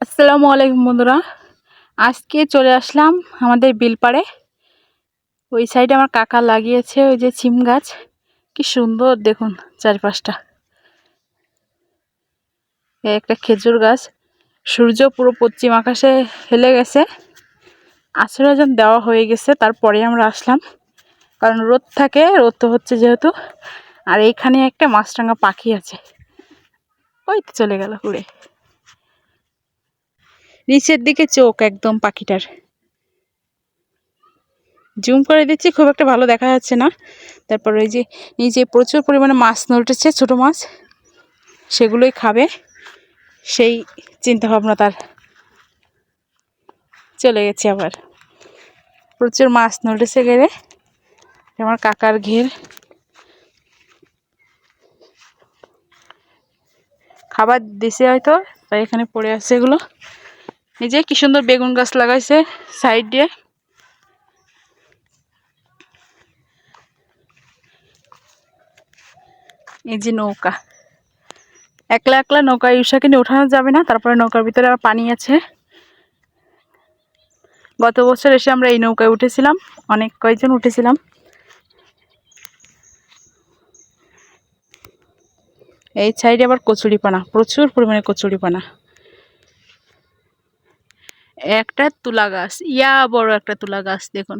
আসসালামু আলাইকুম বন্ধুরা। আজকে চলে আসলাম আমাদের বিলপাড়ে। ওই সাইডে আমার কাকা লাগিয়েছে ওই যে সিম গাছ। কি সুন্দর দেখুন চারপাশটা। একটা খেজুর গাছ। সূর্য পুরো পশ্চিম আকাশে হেলে গেছে। আশীর্বাদ দেওয়া হয়ে গেছে, তারপরে আমরা আসলাম, কারণ রোদ থাকে, রোদ তো হচ্ছে যেহেতু। আর এইখানে একটা মাছরাঙা পাখি আছে, ওই তো চলে গেল উড়ে। নিচের দিকে চোখ একদম পাখিটার। জুম করে দিচ্ছি, খুব একটা ভালো দেখা যাচ্ছে না। তারপর ওই যে নিচে প্রচুর পরিমাণে মাছ উঠেছে, ছোট মাছ, সেগুলোই খাবে, সেই চিন্তা ভাবনা তার। চলে গেছে আবার, প্রচুর মাছ উঠেছে গেলে। আমার কাকার ঘের, খাবার দিছে হয়তো, তাই এখানে পড়ে আছে এগুলো। এই যে কি সুন্দর বেগুন গাছ লাগাইছে সাইড দিয়ে। এই যে নৌকা, একলা একলা নৌকা ইউসাকে নিয়ে ওঠানো যাবে না, তারপরে নৌকার ভিতরে আবার পানি আছে। গত বছর এসে আমরা এই নৌকায় উঠেছিলাম, অনেক কয়েকজন উঠেছিলাম। এই সাইডে আবার কচুরিপানা, প্রচুর পরিমাণে কচুরিপানা। একটা তুলা গাছ, ইয়া বড় একটা তুলা গাছ দেখুন,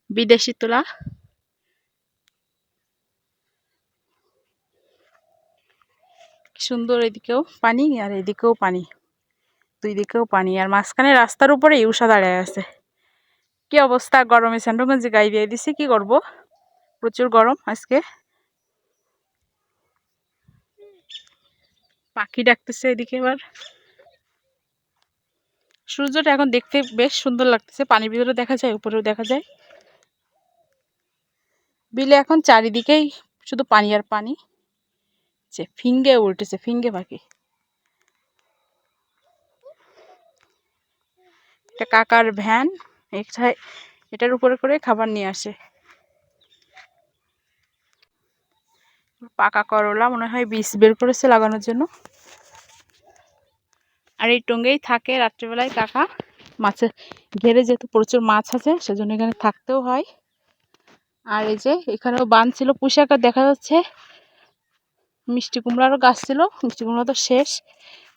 বিদেশি তুলা। সুন্দর, এদিকেও পানি আর এদিকেও পানি, দুই দিকেও পানি, আর মাঝখানে রাস্তার উপরে ইউসা দাঁড়ায় আছে। কি অবস্থা, গরমে স্যান্ডো গেঞ্জি গায়ে দিয়ে দিছি, কি করব, প্রচুর গরম আজকে। পাখি ডাকতেছে এদিকে। এবার সূর্যটা এখন দেখতে বেশ সুন্দর লাগতেছে, পানির ভিতরে দেখা যায়, উপরেও দেখা যায়। বিলে এখন চারিদিকেই শুধু পানি আর পানি। ফিঙ্গে উল্টেছে, ফিঙ্গে পাখি। একটা কাকার ভ্যান, এটার উপরে করে খাবার নিয়ে আসে। পাকা করলা মনে হয় বীজ বের করেছে লাগানোর জন্য। আর এই টঙ্গেই থাকে রাত্রিবেলায় কাকা, মাছের ঘেরে যেহেতু প্রচুর মাছ আছে সেজন্য এখানে থাকতেও হয়। আর এই যে এখানেও বান ছিল, পুঁইশাক দেখা যাচ্ছে। মিষ্টি কুমড়ারও গাছ ছিল, মিষ্টি কুমড়া তো শেষ,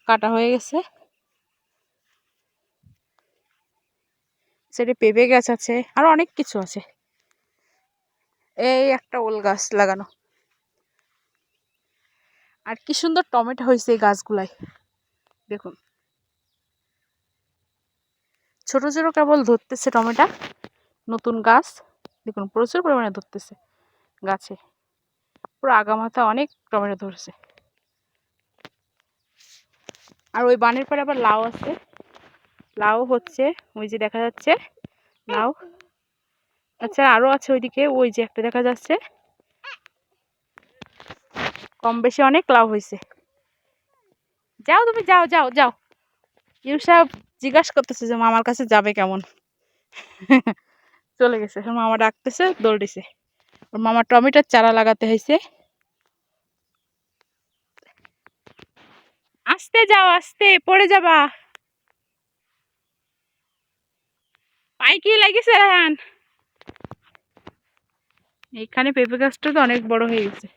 কাটা হয়ে গেছে। সেটা পেঁপে গাছ আছে, আরো অনেক কিছু আছে। এই একটা ওল গাছ লাগানো। আর কি সুন্দর টমেটো হয়েছে এই গাছগুলাই, দেখুন ছোট ছোট কেবল ধরতেছে টমেটো, নতুন গাছ। দেখুন প্রচুর পরিমাণে ধরতেছে গাছে, পুরো আগামাথা অনেক টমেটো ধরছে। আর ওই বানের পরে আবার লাউ আছে, লাউ হচ্ছে, ওই যে দেখা যাচ্ছে লাউ। আচ্ছা আরো আছে ওইদিকে, ওই যে একটা দেখা যাচ্ছে। কম বেশি অনেক লাউ হয়েছে। যাও তুমি, যাও যাও যাও। ইউসা জিজ্ঞাসা করতেছে যে মামার কাছে যাবে কেমন। চলে গেছে, মামা ডাকতেছে, দৌড় দিছে। ওর মামা টমেটোর চারা লাগাতে হয়েছে। আস্তে যাও, আস্তে পড়ে যাবা, পায়ে কি লাগিয়েছে রাহান। এইখানে পেঁপে গাছটা তো অনেক বড় হয়ে গেছে,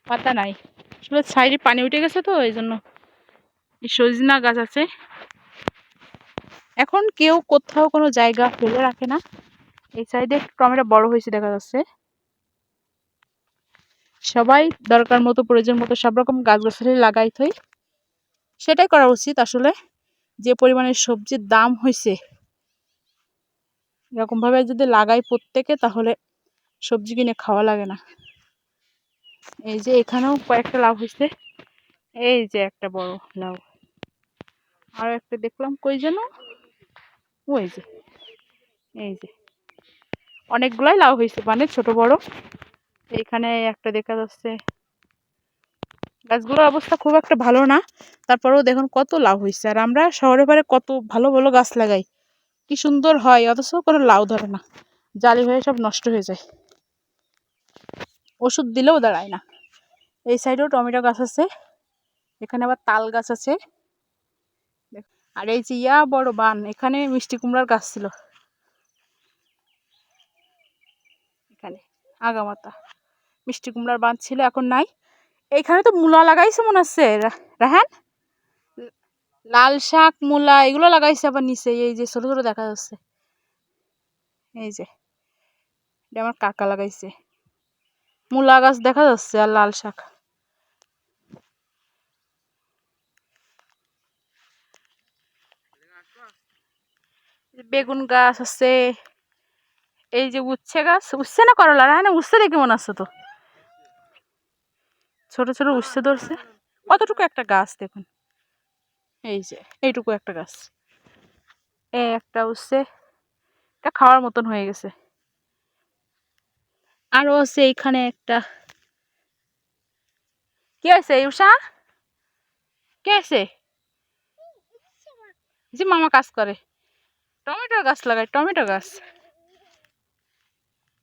পাতা নাই, আসলে সাইডে পানি উঠে গেছে তো এই জন্য। সজনা গাছ আছে। এখন কেউ কোথাও কোনো জায়গা ফেলে রাখে না। এই সাইডে টমেটো বড় হয়েছে দেখা যাচ্ছে। সবাই দরকার মতো, প্রয়োজন মতো সব রকম গাছগাছালি লাগাই থই, সেটাই করা উচিত আসলে। যে পরিমাণে সবজির দাম হয়েছে, এরকম ভাবে যদি লাগাই প্রত্যেকে, তাহলে সবজি কিনে খাওয়া লাগে না। এই যে এখানেও কয়েকটা লাউ হয়েছে, এই যে একটা বড় লাউ, আর একটা দেখলাম কই যেন, ওই যে, এই যে অনেকগুলাই লাউ হয়েছে, মানে ছোট বড়। এইখানে একটা দেখা যাচ্ছে। গাছগুলোর অবস্থা খুব একটা ভালো না, তারপরেও দেখুন কত লাউ হয়েছে। আর আমরা শহরে পারে কত ভালো ভালো গাছ লাগাই, কি সুন্দর হয়, অথচ কোনো লাউ ধরে না, জালি হয়ে সব নষ্ট হয়ে যায়, ওষুধ দিলেও দাঁড়ায় না। এই সাইডেও টমেটো গাছ আছে, এখানে আবার তাল গাছ আছে। আর এই যে ইয়া বড় বান, এখানে মিষ্টি কুমড়ার গাছ ছিল, এখানে আগামাতা মিষ্টি কুমড়ার বান ছিল, এখন নাই। এইখানে তো মূলা লাগাইছে মনে হচ্ছে রাহান, লাল শাক মূলা এগুলো লাগাইছে আবার নিচে, এই যে ছোট ছোট দেখা যাচ্ছে, এই যে এটা আমার কাকা লাগাইছে, মূলা গাছ দেখা যাচ্ছে আর লাল শাক। বেগুন গাছ আছে, এই যে উচ্ছে গাছ, উচ্ছে না করলা রাহান, উচ্ছে দেখে মনে আছে তো, ছোট ছোট উচ্ছে ধরছে, কতটুকু একটা গাছ দেখুন, এই যে এইটুকু একটা গাছ, একটা উচ্ছে, এটা খাওয়ার মতন হয়ে গেছে। আরো আছে এইখানে একটা, কি আছে উষা, কে আছে, যে মামা কাজ করে, টমেটোর গাছ লাগায়, টমেটো গাছ,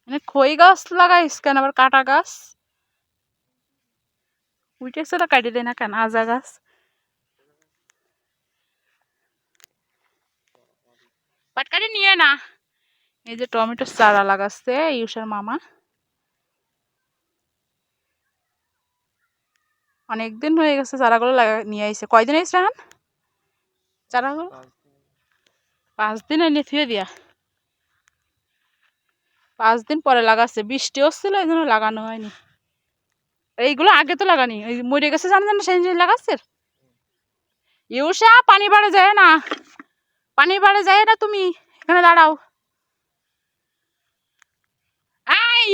মানে খই গাছ লাগাইস কেন, আবার কাটা গাছ উঠেছে তো কাটি দেয় না কেন, আজা গাছ, পাটকাটি নিয়ে না। এই যে টমেটোর চারা লাগাচ্ছে ইউসার মামা, অনেকদিন হয়ে গেছে চারাগুলো নিয়ে আইছে, কয়দিন আইস রাহান চারাগুলো, 5 দিন এনে থুয়ে দিয়া, 5 দিন পরে লাগাচ্ছে, বৃষ্টি হচ্ছিল এই জন্য লাগানো হয়নি, এইগুলো আগে তো লাগানি, ওই মরে গেছে জানেন না, সেই লাগাচ্ছে। ইউসা পানি বাড়ে যায় না, পানি বাড়ে যায় না, তুমি এখানে দাঁড়াও,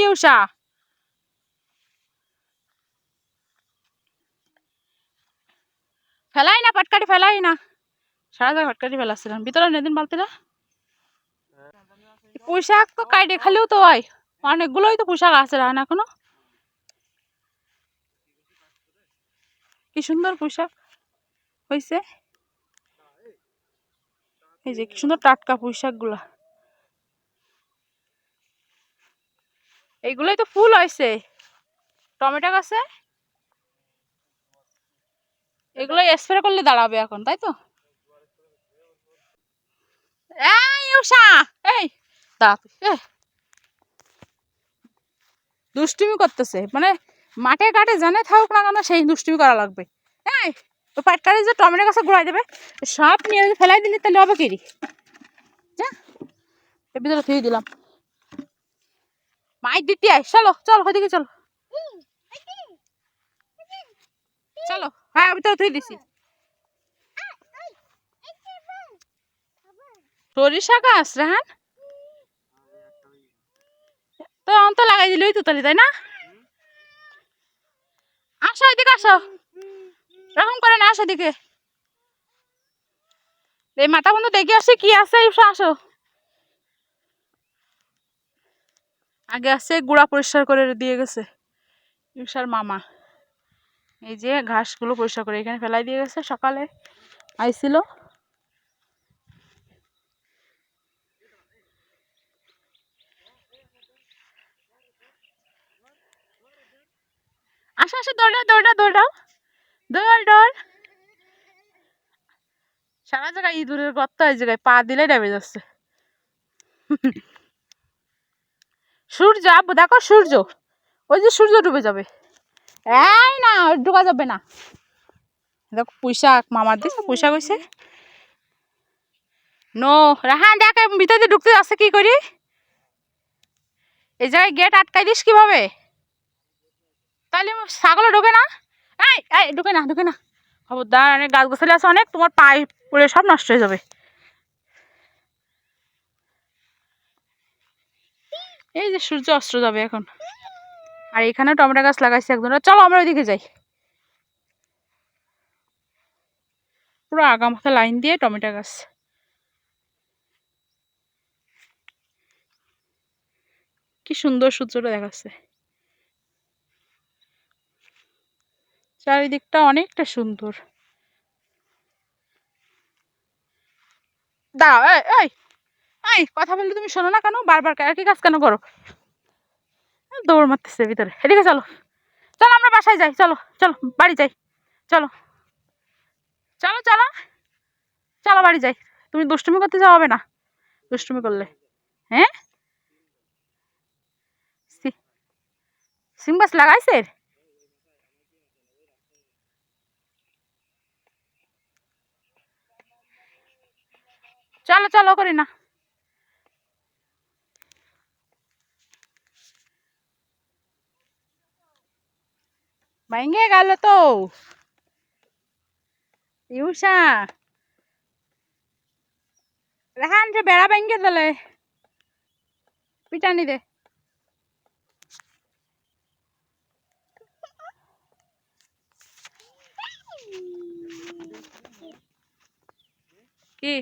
ইউসা ফেলাই না, পাটকাটি ফেলাই না, সারা জায়গায় পাটকাটি ফেলাচ্ছিলাম, ভিতরে নেদিন বালতিটা, পোশাক তো কাইটে খালেও তো হয়, অনেকগুলোই তো পোশাক আছে রান এখনো, কি সুন্দর পোশাক হয়েছে, এই যে কি সুন্দর টাটকা পোশাক গুলা, এইগুলোই তো ফুল হয়েছে টমেটো গাছে, এগুলো স্প্রে করলে দাঁড়াবে এখন, তাই তো। এই দুষ্টুমি করতেছে, মানে মাঠে ঘাটে জানে থাকুক না কেন সেই দুষ্টুমি করা লাগবে, এই তো পাটকারি যে টমেটো গাছে ঘুরাই দেবে, সব নিয়ে ফেলাই দিলে তাহলে হবে কি, যা এর ভিতরে থুয়ে দিলাম, মাইক দিতে আয়, চলো চল ওইদিকে চলো, চলো, হ্যাঁ ভিতরে থুয়ে দিছি, সরিষা গাছ রাহান, তো অন্ত লাগাই দিল তো তাহলে, তাই না, আসো এদিকে আসো, এরকম করে না, আসো এদিকে, এই মাথা বন্ধ দেখে আসি কি আছে, আসো, আগে আছে গুড়া পরিষ্কার করে দিয়ে গেছে ইউসার মামা, এই যে ঘাসগুলো পরিষ্কার করে এখানে ফেলাই দিয়ে গেছে, সকালে আইছিল, আসো আসো, দৌড়াও দৌড়াও দৌড়াও, দৌড় দৌড়, সারা জায়গায় ইঁদুরের গর্ত, এই জায়গায় পা দিলে ডেবে যাচ্ছে, সূর্য আব্বু দেখো সূর্য, ওই যে সূর্য ডুবে যাবে, এই না ঢোকা যাবে না, দেখো পুঁইশাক মামার দিছে, পুঁইশাক হয়েছে, নো রাহান দেখ ভিতরে ঢুকতে যাচ্ছে কি করি, এই জায়গায় গেট আটকাই দিস কিভাবে, তাহলে ছাগলে ঢোকে না, এই ঢুকে না ঢুকে না, খবরদার, অনেক গাছ গাছালি আছে অনেক, তোমার পায়ে পড়ে সব নষ্ট হয়ে যাবে, এই যে সূর্য অস্ত যাবে এখন, আর এখানে টমেটো গাছ লাগাইছে একজন, চলো আমরা ওইদিকে যাই, পুরো আগা মাথা লাইন দিয়ে টমেটো গাছ, কি সুন্দর সূর্যটা দেখাচ্ছে, চারিদিকটা অনেকটা সুন্দর, দাঁড়াও, এই এই কথা বললে তুমি শোনো না কেন, বারবার একই কাজ কেন করো, দৌড় মারতেছে ভিতরে, এদিকে চলো, চলো আমরা বাসায় যাই, চলো চলো বাড়ি যাই, চলো চলো চলো, চলো বাড়ি যাই। তুমি দুষ্টুমি করতে যাওয়া হবে না, দুষ্টুমি করলে। হ্যাঁ, সিম গাছ লাগাইছে? চলো চলো করি না। ভাঙ্গে গেল তো ইউসা, রেহান যে বেড়া ভাঙ্গে দিলে, পিটানি দে। কি